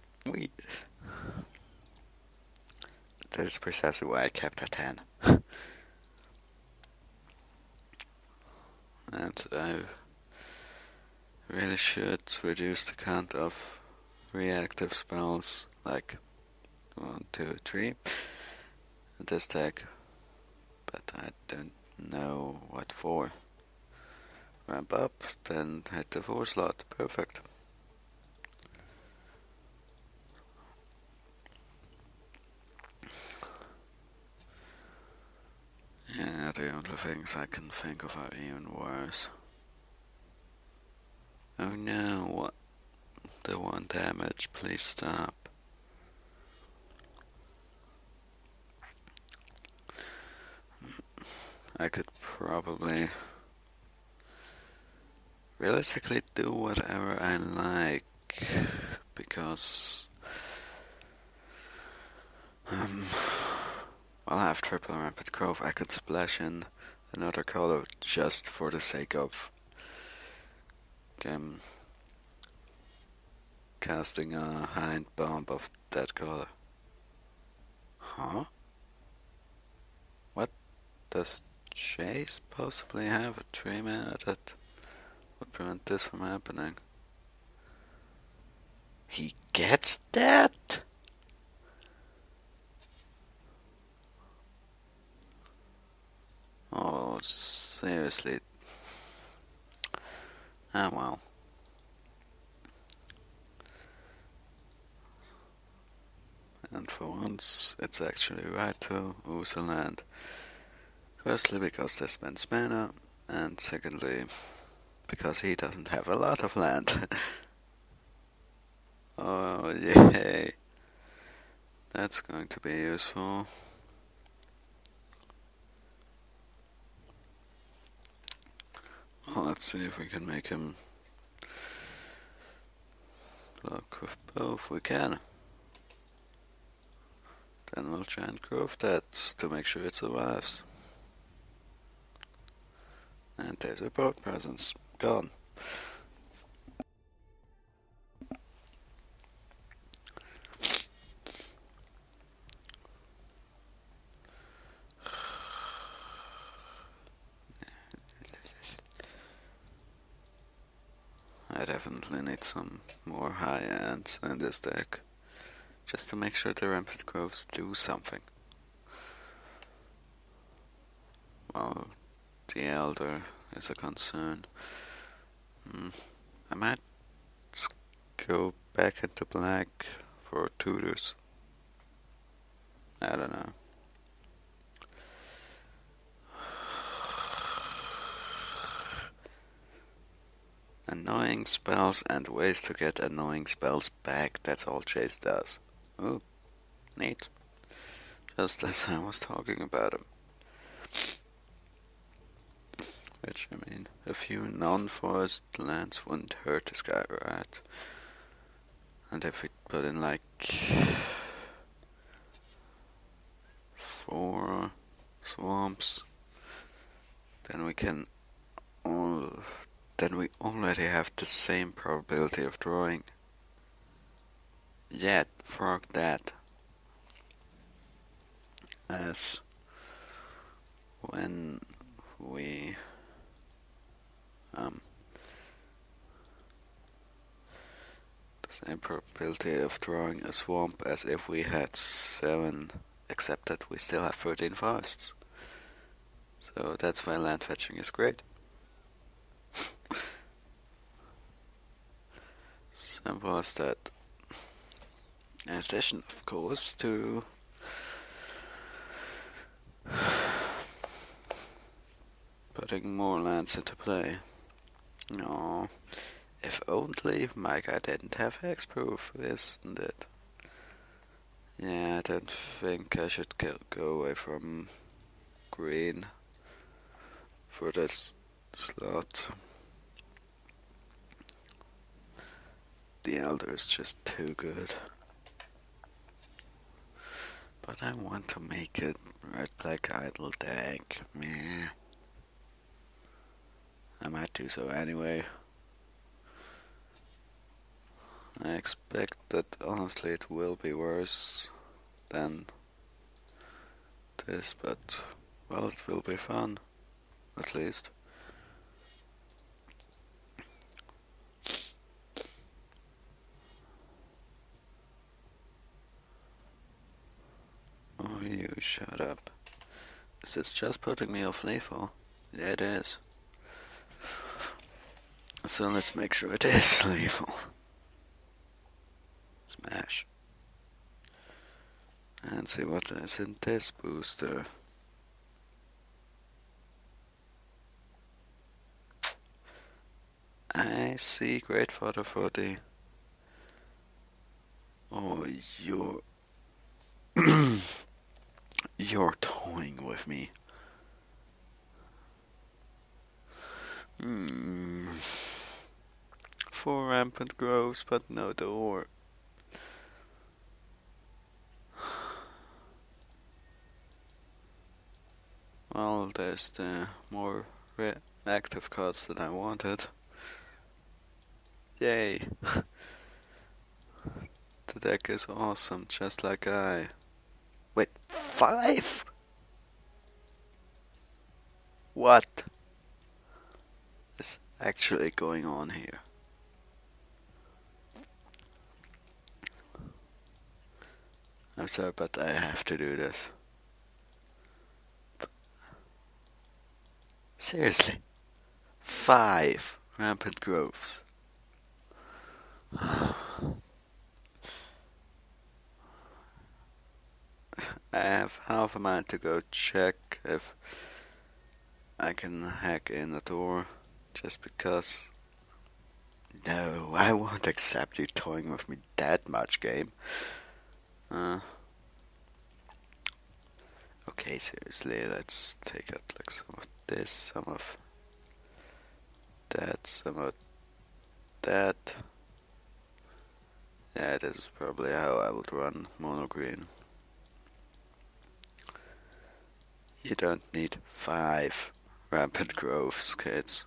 [SPEAKER 1] That is precisely why I kept at 10. and I really should reduce the count of reactive spells, like 1, 2, 3 in this deck, but I don't know what for. Ramp up, then hit the 4 slot, perfect. Yeah, the only things I can think of are even worse. Oh no, what? The 1 damage, please stop. I could probably realistically do whatever I like, because while I have triple rapid growth, I could splash in another color just for the sake of casting a hind bomb of that color. Huh? What does Chase possibly have? A 3-mana that would prevent this from happening? He gets that? Oh, seriously. Ah, well. And for once, it's actually right to use a land. Firstly, because they spend mana, and secondly, because he doesn't have a lot of land. Oh, yay. That's going to be useful. Well, let's see if we can make him block with both. We can. Then we'll try and growth that to make sure it survives. And there's a board presence. Gone. I definitely need some more high ends in this deck, just to make sure the rampant growths do something. Well, the Elder is a concern. I might go back into black for tutors. I don't know. Annoying spells and ways to get annoying spells back. That's all Chase does. Ooh, neat. Just as I was talking about him. Which, I mean, a few non-forest lands wouldn't hurt this guy, right? And if we put in like 4 swamps, then we can then we already have the same probability of drawing. Yet, frog that. As when we the same probability of drawing a swamp as if we had 7, except that we still have 13 forests. So that's why land fetching is great. Simple as that. In addition, of course, to putting more lands into play. No, if only my guy didn't have hexproof, isn't it? Yeah, I don't think I should go away from green for this slot. The Elder is just too good. But I want to make it red-black idol deck. Meh. I might do so anyway. I expect that honestly it will be worse than this, but well, it will be fun, at least. Oh, you shut up. Is this just putting me off lethal? Yeah, it is. So let's make sure it is lethal. Smash. And see what is in this booster. I see great fodder for the... Oh, you're toying with me. 4 rampant groves, but no door. Well, there's the more active cards that I wanted. Yay! The deck is awesome, just like I... Wait, 5?! What is actually going on here? I'm sorry, but I have to do this. Seriously? 5 rampant groves. I have half a mind to go check if I can hack in the door, just because. No, I won't accept you toying with me that much, game. Okay, seriously, let's take out like some of this, some of that, some of that. Yeah, this is probably how I would run mono green. You don't need 5 rampant groves, kids.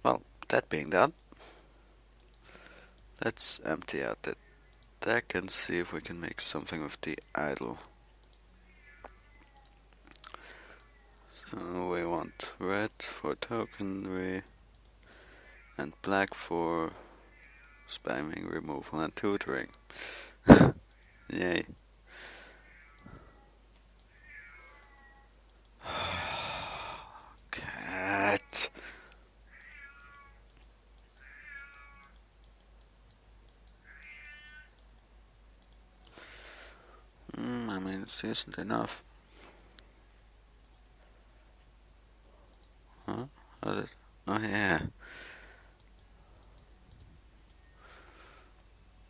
[SPEAKER 1] Well, that being done, let's empty out the deck and see if we can make something with the idol. So we want red for tokenry and black for spamming, removal and tutoring. Yay. Cat. I mean, it's decent enough. Huh? Oh yeah.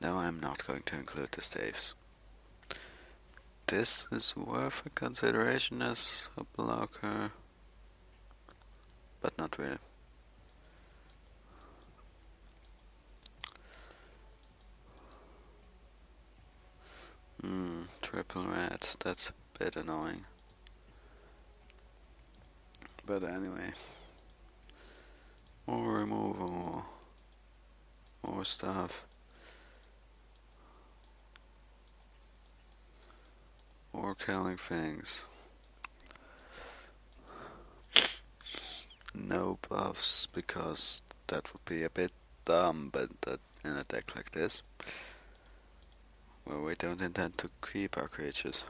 [SPEAKER 1] No, I'm not going to include the staves. This is worth a consideration as a blocker, but not really. Triple red, that's a bit annoying. But anyway. More removal. More stuff. More killing things. No buffs, because that would be a bit dumb, but in a deck like this, where we don't intend to keep our creatures.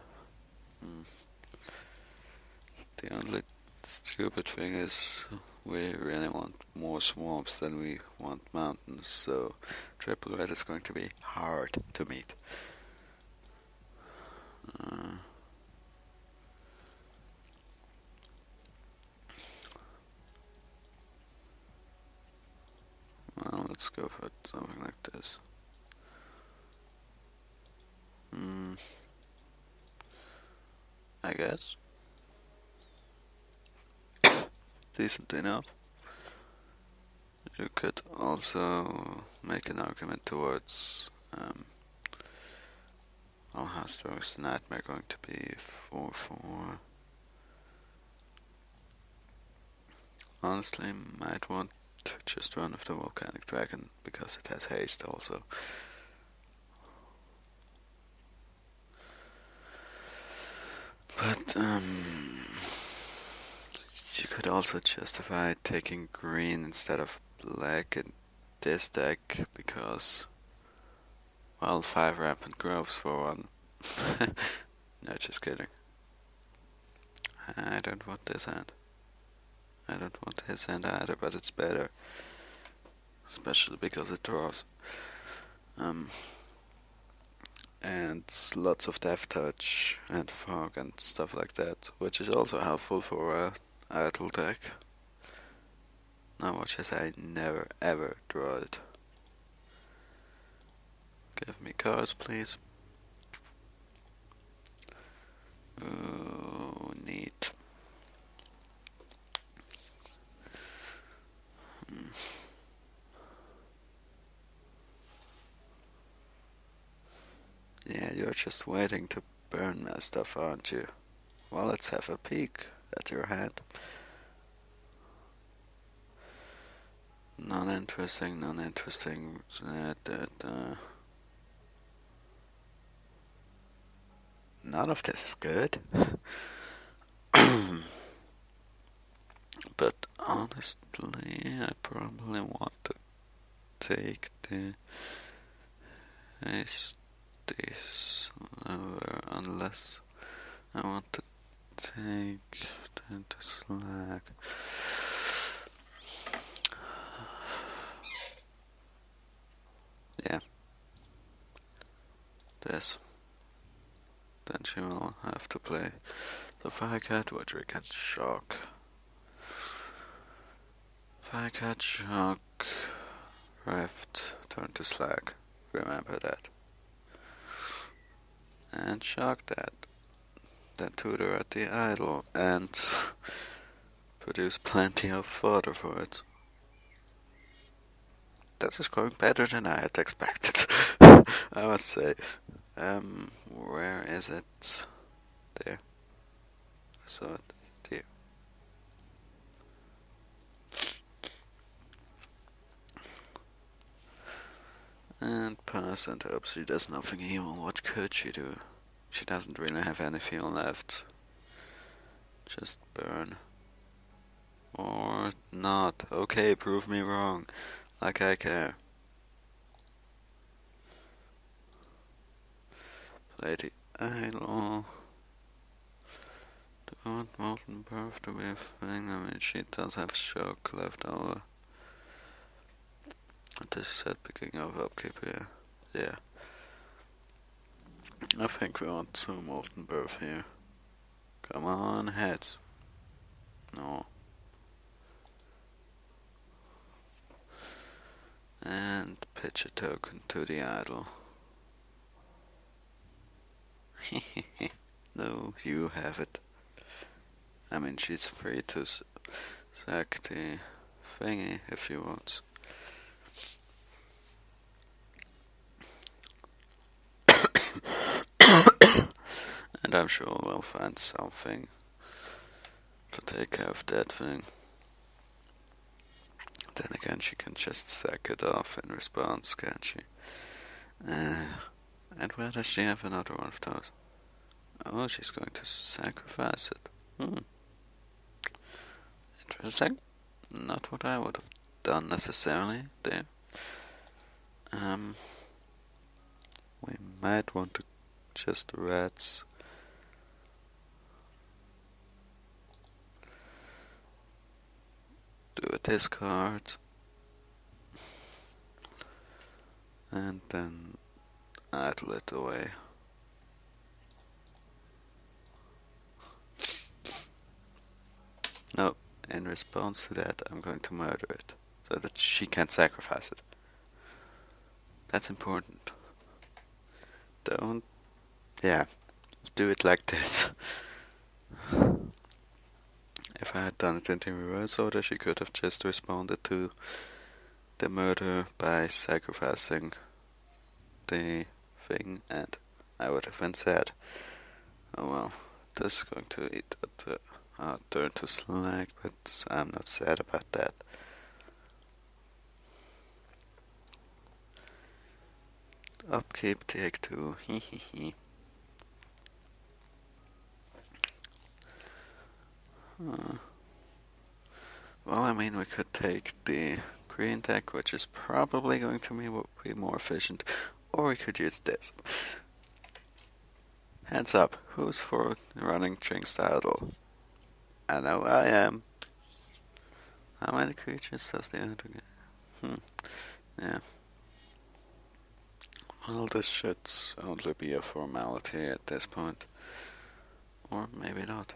[SPEAKER 1] The only stupid thing is we really want more swamps than we want mountains, so triple red is going to be hard to meet. Well, let's go for something like this. I guess. Decent enough. You could also make an argument towards how strong is the nightmare going to be? 4/4. Honestly, might want to just run with the volcanic dragon because it has haste also. But you could also justify taking green instead of black in this deck because, Well, 5 rampant growths for one. No, just kidding. I don't want this hand. I don't want his hand either, but it's better. Especially because it draws. And lots of death touch and fog and stuff like that, which is also helpful for a idle deck. Now watch as I never ever draw it. Give me cards, please. Oh, neat. Yeah, you're just waiting to burn my stuff, aren't you? Well, let's have a peek at your hand. Non-interesting, non-interesting. None of this is good. But honestly, I probably want to take this lower, unless I want to take the slack. Yeah. This. Then she will have to play the Firecat, which we can shock. Firecat, shock, Rift, turn to slack. Remember that. And shock that. Then tutor at the idol and produce plenty of fodder for it. That is going better than I had expected, I must say. Where is it? There. I saw it. There. And pass and hope she does nothing evil. What could she do? She doesn't really have any fuel left. Just burn. Or not. Okay, prove me wrong. Like I care. Play the idol. Don't want molten birth to be a thing. I mean, she does have shock left over. This is at beginning of upkeep here. Yeah. I think we want 2 molten birth here. Come on, heads. No. And pitch a token to the idol. No, you have it. I mean, she's free to sack the thingy if she wants. And I'm sure we'll find something to take care of that thing. Then again, she can just sack it off in response, can't she? And where does she have another one of those? Oh, she's going to sacrifice it. Interesting. Not what I would have done necessarily there. We might want to just rats. Do a discard. And then idle it away. No, in response to that, I'm going to murder it, so that she can't sacrifice it. That's important. Don't... Yeah, do it like this. If I had done it in the reverse order, she could have just responded to the murder by sacrificing the thing, and I would have been sad. Oh well, this is going to eat at turn to slack, but I'm not sad about that. Upkeep, take 2, hehehe. Well, I mean, we could take the green deck, which is probably going to be more efficient, Or we could use this. Hands up, who's for running Jinxed Idol? I know I am. How many creatures does the other get? Yeah. Well, this should only be a formality at this point. Or maybe not.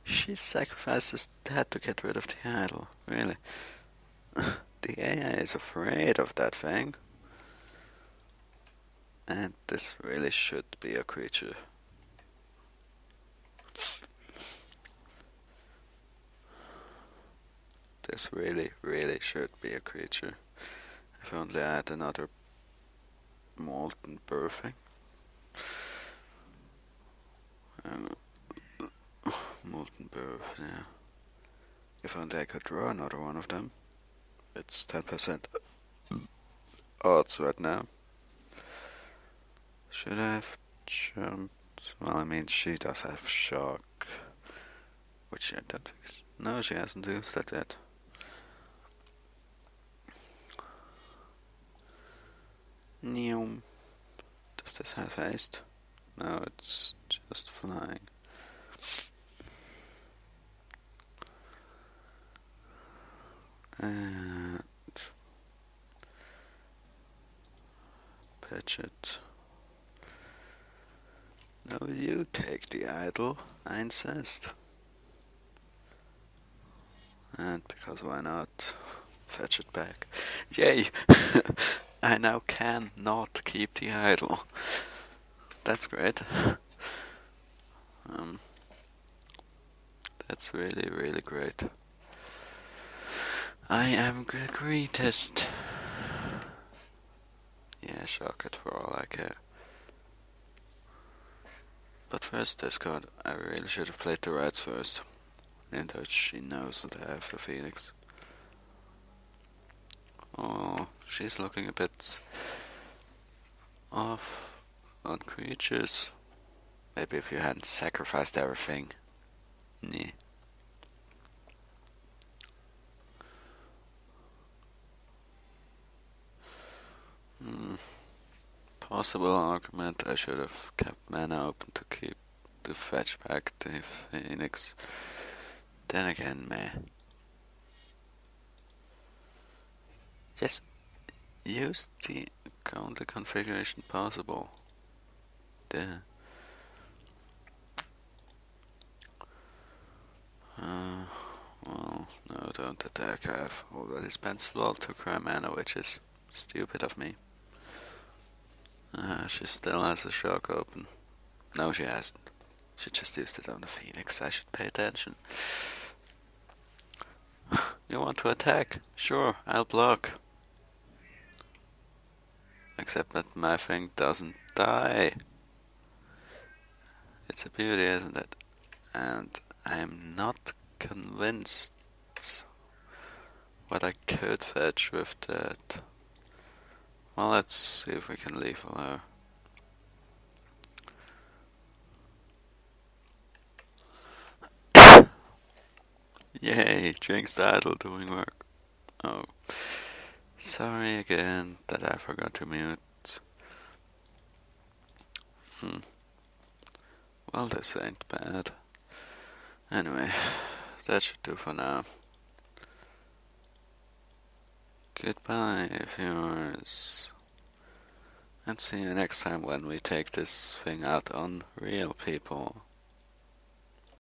[SPEAKER 1] She sacrifices that to get rid of the idol. Really? The AI is afraid of that thing. And this really should be a creature. This really, really should be a creature. If only I had another molten birthing. Molten birth, yeah. If only I could draw another one of them. It's 10% odds right now. Should I have jumped? Well, I mean, she does have shock. Which I don't think. No, she hasn't used that yet. Neum. Does this have haste? No, it's just flying. And pitch it. No, you take the idol, Einstein. And because why not? Fetch it back. Yay! I now can not keep the idol. That's great. That's really, really great. I am the greatest. Yeah, shock it for all I care. But first, Discord, I really should have played the rights first. And that she knows that I have a phoenix. Oh, she's looking a bit off on creatures. Maybe if you hadn't sacrificed everything. Nah. Possible argument, I should have kept mana open to keep the fetch back the phoenix. Then again, meh. Yes, use the only configuration possible. Duh. Well, no, don't attack. I've already spent slot to cry mana, which is stupid of me. She still has a shock open. No, she hasn't. She just used it on the phoenix. I should pay attention. You want to attack? Sure, I'll block. Except that my thing doesn't die. It's a beauty, isn't it? And I'm not convinced what I could fetch with that. Well, let's see if we can leave her. Yay, Jinxed Idol doing work. Oh, sorry again that I forgot to mute. Well, this ain't bad. Anyway, that should do for now. Goodbye, viewers. And see you next time when we take this thing out on real people.